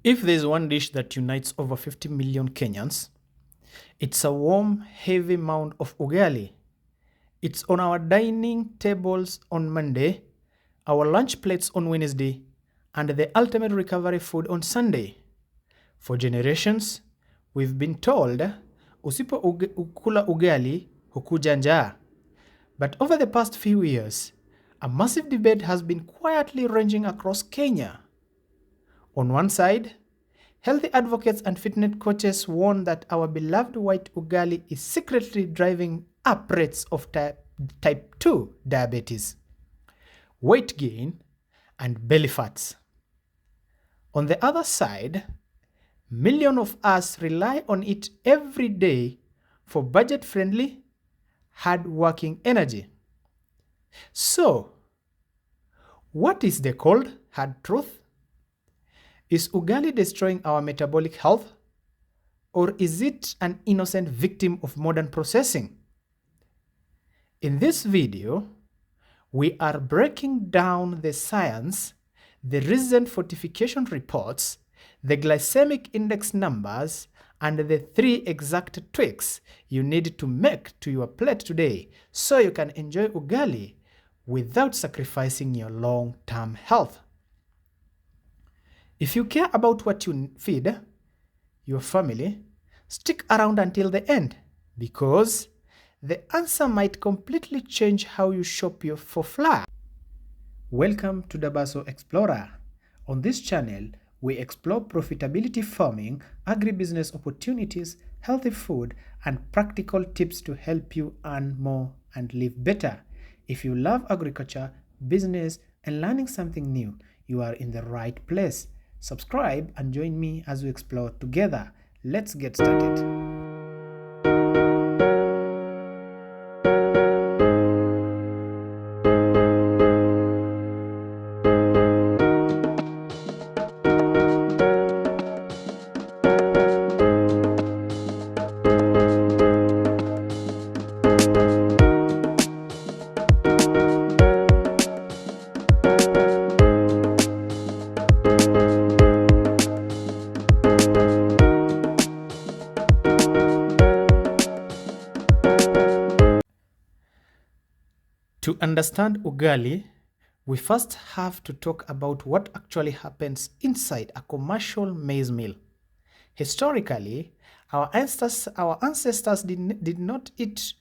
If there's one dish that unites over 50 million Kenyans, it's a warm, heavy mound of ugali. It's on our dining tables on Monday, our lunch plates on Wednesday, and the ultimate recovery food on Sunday. For generations, we've been told usipo kula ugali hukuja njaa. But over the past few years, a massive debate has been quietly ranging across Kenya. On one side, healthy advocates and fitness coaches warn that our beloved white ugali is secretly driving up rates of type 2 diabetes, weight gain, and belly fats. On the other side, millions of us rely on it every day for budget friendly, hard working energy. So, what is the cold, hard truth? Is ugali destroying our metabolic health? Or is it an innocent victim of modern processing? In this video, we are breaking down the science, the recent fortification reports, the glycemic index numbers, and the 3 exact tweaks you need to make to your plate today so you can enjoy ugali without sacrificing your long-term health. If you care about what you feed your family, stick around until the end because the answer might completely change how you shop for flour. Welcome to Dabaso Explorer. On this channel, we explore profitability farming, agribusiness opportunities, healthy food, and practical tips to help you earn more and live better. If you love agriculture, business, and learning something new, you are in the right place. Subscribe and join me as we explore together. Let's get started. To understand ugali, we first have to talk about what actually happens inside a commercial maize mill. Historically, our ancestors did not eat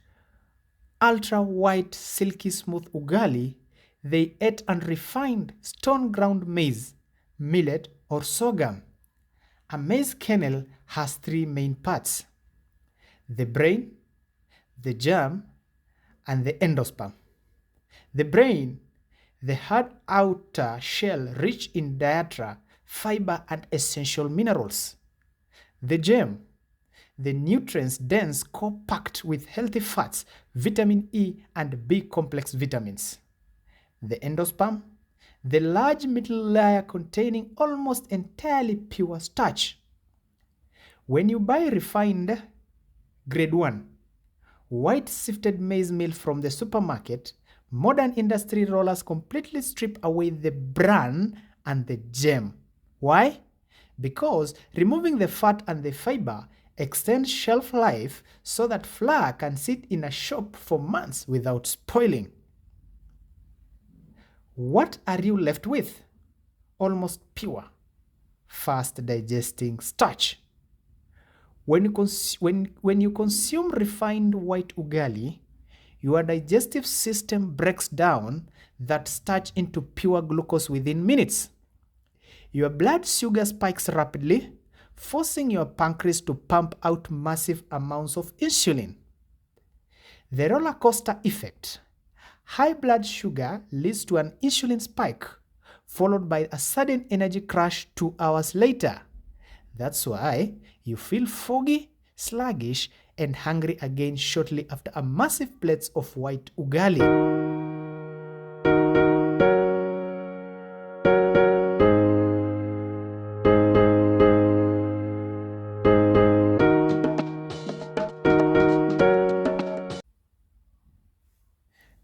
ultra-white, silky smooth ugali. They ate unrefined, stone-ground maize, millet, or sorghum. A maize kernel has 3 main parts: the brain, the germ, and the endosperm. The brain, the hard outer shell rich in dietary, fiber, and essential minerals. The germ, the nutrients-dense core packed with healthy fats, vitamin E, and B complex vitamins. The endosperm, the large middle layer containing almost entirely pure starch. When you buy refined grade 1 white sifted maize meal from the supermarket, modern industry rollers completely strip away the bran and the germ. Why? Because removing the fat and the fiber extends shelf life so that flour can sit in a shop for months without spoiling. What are you left with? Almost pure, fast digesting starch. When you consume refined white ugali, your digestive system breaks down that starch into pure glucose within minutes. Your blood sugar spikes rapidly, forcing your pancreas to pump out massive amounts of insulin. The roller coaster effect. High blood sugar leads to an insulin spike, followed by a sudden energy crash 2 hours later. That's why you feel foggy, sluggish, and hungry again shortly after a massive plate of white ugali.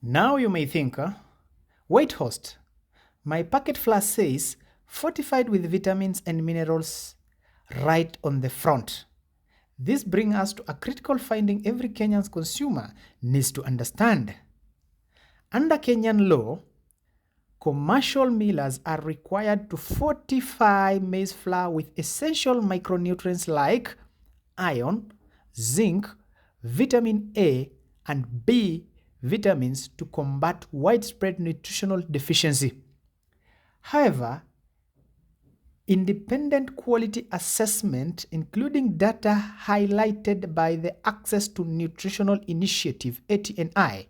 Now you may think, wait host, my packet flash says fortified with vitamins and minerals right on the front. This brings us to a critical finding every Kenyan consumer needs to understand. Under Kenyan law, commercial millers are required to fortify maize flour with essential micronutrients like iron, zinc, vitamin A, and B vitamins to combat widespread nutritional deficiency. However, independent quality assessment, including data highlighted by the Access to Nutritional Initiative (ATNI)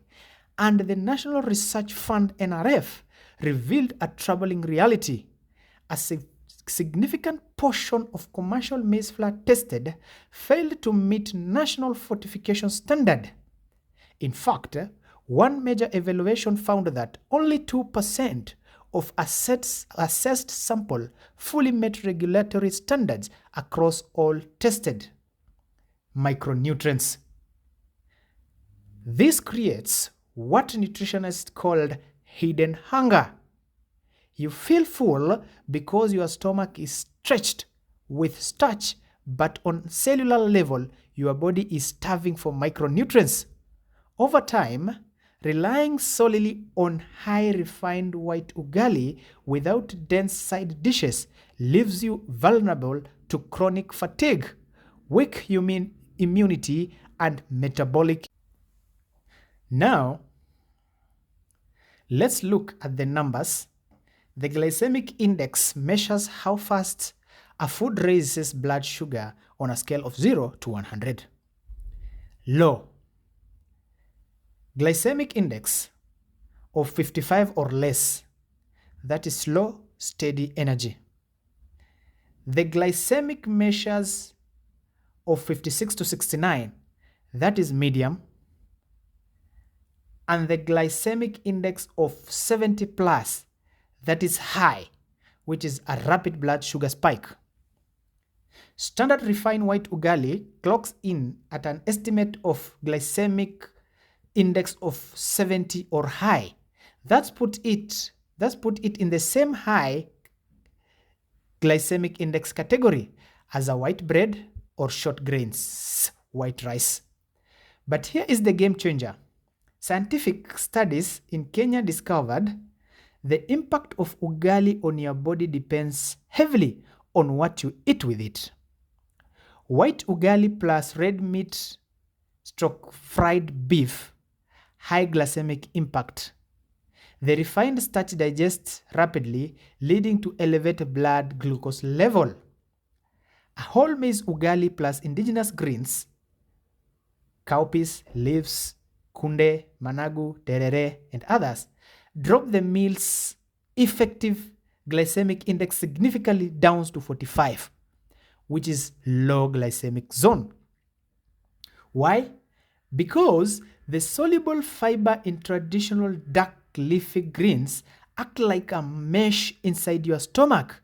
and the National Research Fund (NRF), revealed a troubling reality. A significant portion of commercial maize flour tested failed to meet national fortification standard. In fact, one major evaluation found that only 2% of assessed sample fully met regulatory standards across all tested micronutrients. This creates what nutritionists called hidden hunger. You feel full because your stomach is stretched with starch, but on cellular level, your body is starving for micronutrients. Over time, relying solely on high refined white ugali without dense side dishes leaves you vulnerable to chronic fatigue, weak immunity, and metabolic. Now, let's look at the numbers. The glycemic index measures how fast a food raises blood sugar on a scale of 0 to 100. Low. Glycemic index of 55 or less, that is slow, steady energy. The glycemic measures of 56 to 69, that is medium. And the glycemic index of 70 plus, that is high, which is a rapid blood sugar spike. Standard refined white ugali clocks in at an estimate of glycemic index of 70 or high. That's put it in the same high glycemic index category as a white bread or short grains, white rice. But here is the game changer. Scientific studies in Kenya discovered the impact of ugali on your body depends heavily on what you eat with it. White ugali plus red meat / fried beef, high glycemic impact. The refined starch digests rapidly, leading to elevated blood glucose level. A whole maize ugali plus indigenous greens, cowpeas, leaves, kunde, managu, terere, and others, drop the meal's effective glycemic index significantly down to 45, which is low glycemic zone. Why? Because the soluble fiber in traditional dark leafy greens act like a mesh inside your stomach,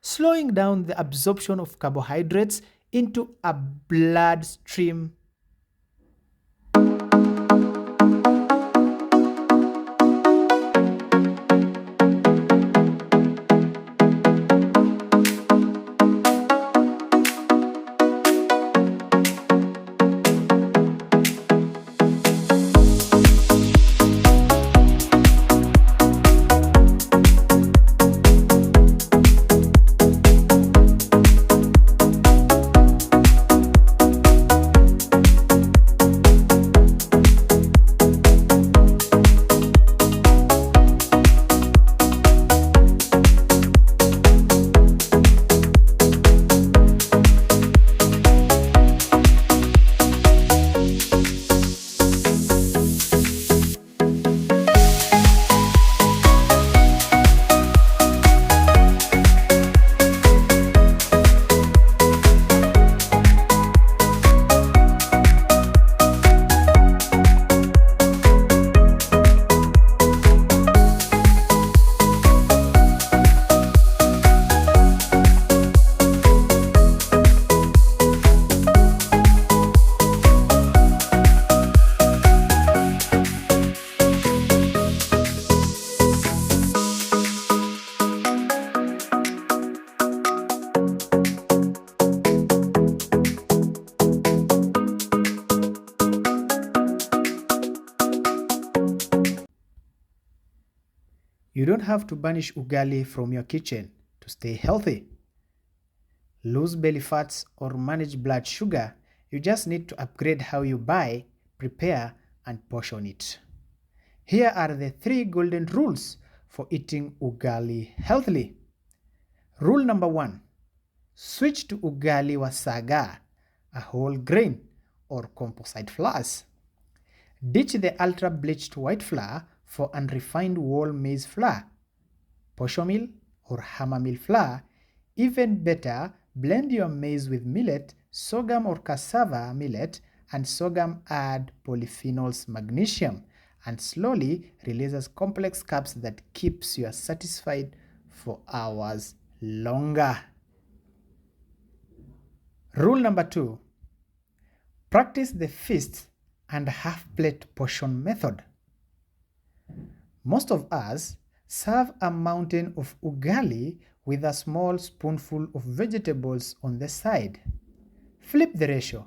slowing down the absorption of carbohydrates into a bloodstream. You don't have to banish ugali from your kitchen to stay healthy. Lose belly fats or manage blood sugar, you just need to upgrade how you buy, prepare, and portion it. Here are the 3 golden rules for eating ugali healthily. Rule number 1. Switch to ugali wasaga, a whole grain or composite flours. Ditch the ultra-bleached white flour for unrefined whole maize flour, posho meal or hammer meal flour. Even better, blend your maize with millet, sorghum or cassava millet, and sorghum add polyphenols, magnesium, and slowly releases complex carbs that keeps you satisfied for hours longer. Rule number 2. Practice the feast and half plate portion method. Most of us serve a mountain of ugali with a small spoonful of vegetables on the side. Flip the ratio.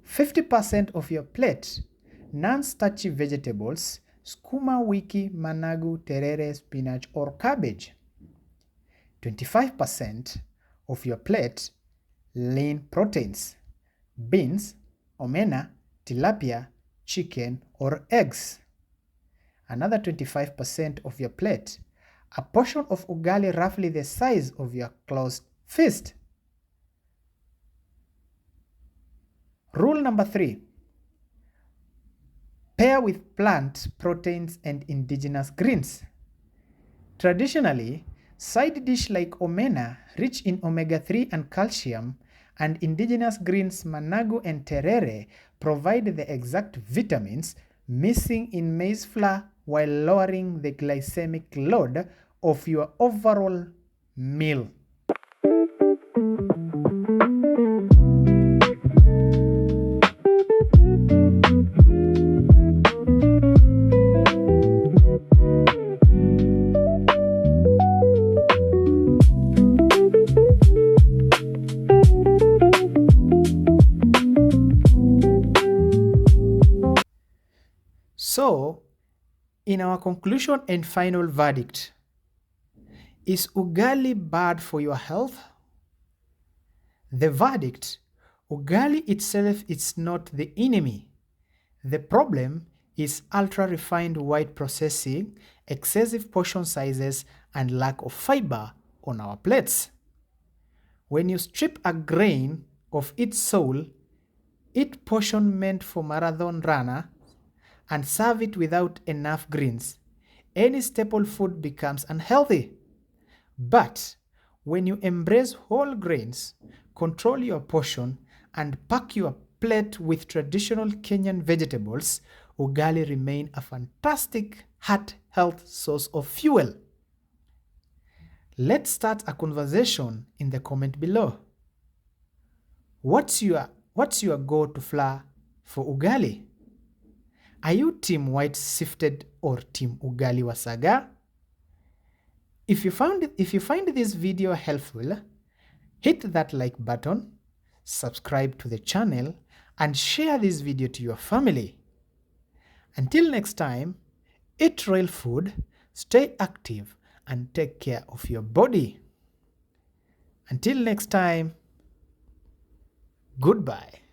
50% of your plate, non-starchy vegetables, sukuma wiki, managu, terere, spinach, or cabbage. 25% of your plate, lean proteins, beans, omena, tilapia, chicken, or eggs. Another 25% of your plate, a portion of ugali roughly the size of your closed fist. Rule number 3. Pair with plant proteins and indigenous greens. Traditionally, side dish like omena, rich in omega-3 and calcium, and indigenous greens managu and terere provide the exact vitamins missing in maize flour while lowering the glycemic load of your overall meal. So, in our conclusion and final verdict, is ugali bad for your health? The verdict, ugali itself is not the enemy. The problem is ultra-refined white processing, excessive portion sizes, and lack of fiber on our plates. When you strip a grain of its soul, eat portion meant for marathon runner, and serve it without enough greens, any staple food becomes unhealthy. But when you embrace whole grains, control your portion, and pack your plate with traditional Kenyan vegetables, ugali remain a fantastic heart health source of fuel. Let's start a conversation in the comment below. What's your go-to flour for ugali? Are you team white sifted or team ugali wasaga? If you find this video helpful, hit that like button, subscribe to the channel, and share this video to your family. Until next time, eat real food, stay active, and take care of your body. Until next time, goodbye.